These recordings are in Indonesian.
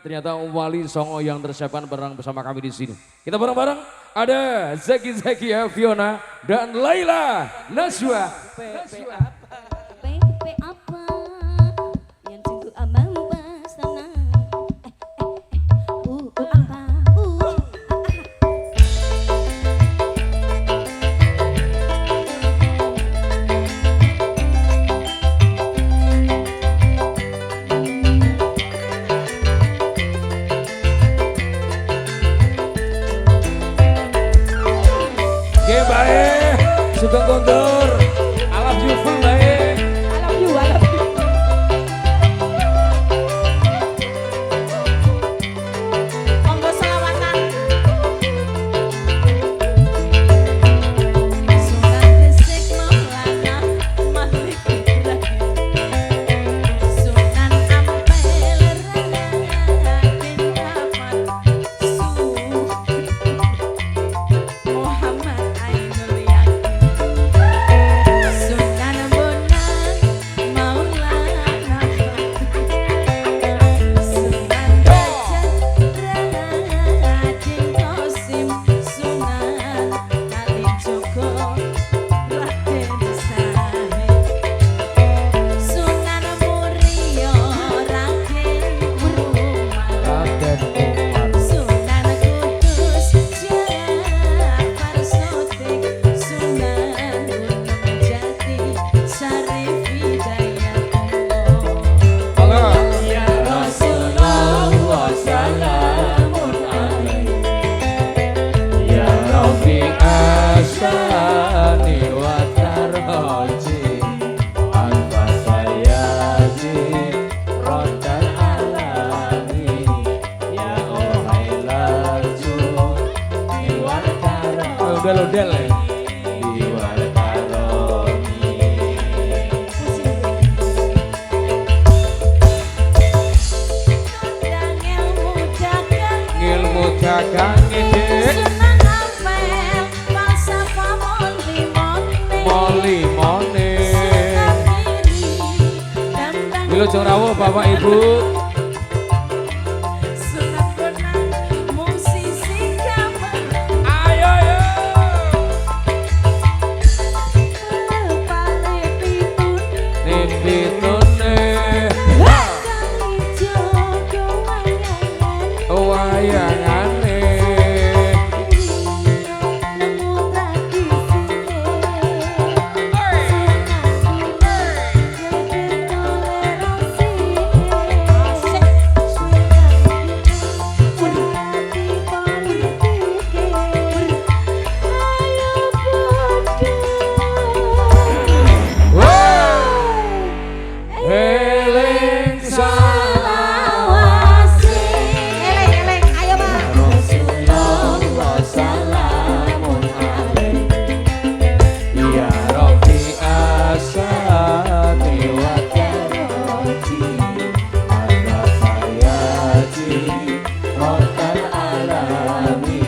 ternyata Wali Songo yang tersiapkan bareng bersama kami di sini. Kita bareng-bareng ada Zaki Zakia Fiona dan Laila Naswa. PP apa yang sungguh abang pasangan apa Oke baik, Sugeng Gondor, I love you full baik. I love you monggo selawatan Sunan Gresik Maulana Malik Ibrahim Sunan Ampel Raden Ahmad Muhammad Ainul Yakin Sunan Bonang Maulana Sunan Gajah Raden Qasim Sunan Kalijogo Raden Sahid Sunan Muria Raden Umar Sunan Kudus Jafar Sotik Sunan Gunung Jati Syarif Hidayatullah Ya Rasulullah salamun alaik Ya Rafiq Asani wa tarhoji Al-Fasayaji Rodan alami Ya ohai laju Diwar karomi Udah lo del ya Diwar karomi Dan ilmu dagang Ilmu dagang ide Sunan Ampel falsafah moli-moli Moli mone Sunan Giri Bambang Wilujeng rawuh Bapak Ibu Sunan Bonang musisi gamelan Ayo yo Pale pitune Nipitune Kang ijo kewayangan Wayangane Nemu tradisine Eling Salawasi Eleng ayo Pak Rasulullah salamun alaik Ya Rabbi asani wa karoji Al-Fayaji Rodan alami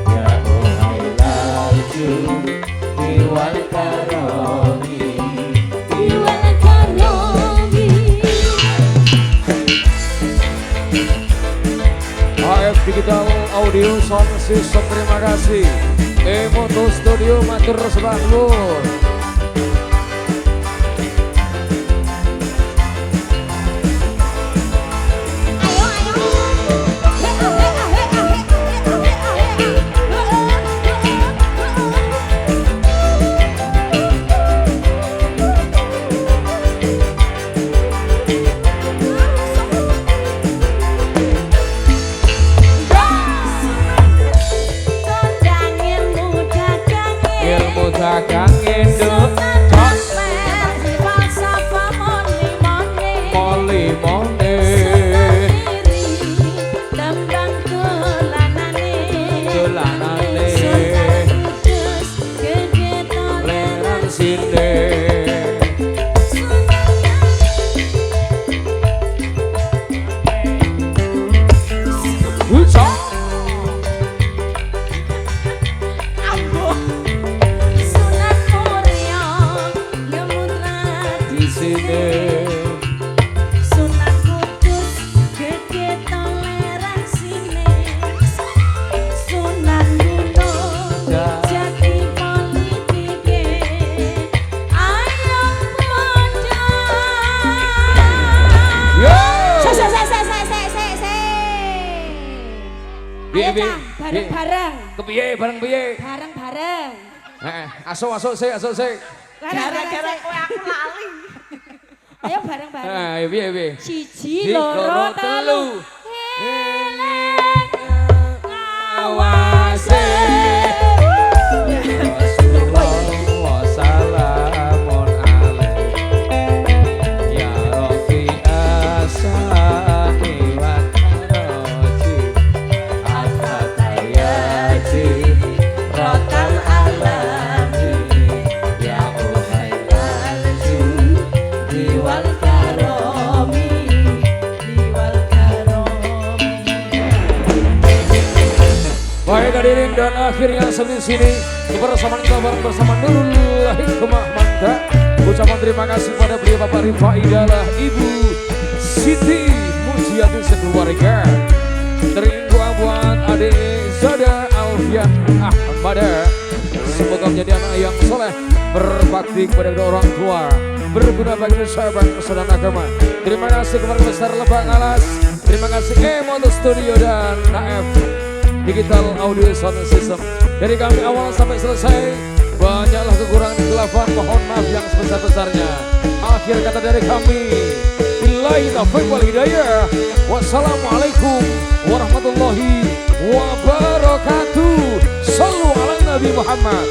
Ya ohai laju Iwal karomi Iwan Karomi AF Digital Audio Sound System terima kasih Emoto Studio matur sembah nuwun Ayo ayo Heka heka heka heka heka Tondang ilmu dagang ilmu dagang induk Sunan Ampel falsafah moni-moni moli mone Sunan Giri tembang dolanane dolanane Sunan Kudus gede leran toleransi sine Hucok Sunan Muria di sini Sunan Kudus gede Piye, Ayo piye, Cang, bareng-bareng. Kepiye bareng piye? Bareng-bareng. Asuk sik. Gara-gara kowe aku lali. Ayo bareng-bareng. Ayo piye piye? Siji, loro, telu. Awase. Rasulullah salamun alaihi ya Rabbi asani wa taraji al-fatayati rotan alami ya uhayal diwal karomi Baik hadirin dan akhirnya sampai sini kebersamaan kita bareng bersama Nurul Hikmah Manta. Ucapan terima kasih pada beliau Bapak Rifai adalah Ibu Siti Mujiati sekeluarga. Terima buat adik Zada Alfian Ahmada. Semoga menjadi anak yang soleh, berbakti kepada kedua orang tua, berguna bagi sahabat saudara agama. Terima kasih kepada Besar Lebak Alas. Terima kasih Emoto Studio dan AF Digital Audio Sound System. Dari kami awal sampai selesai, banyaklah kekurangan kekeliruan, mohon maaf yang sebesar-besarnya. Akhir kata dari kami, billahi taufiq wal hidayah. Wassalamualaikum warahmatullahi wabarakatuh. Sallu ala Nabi Muhammad.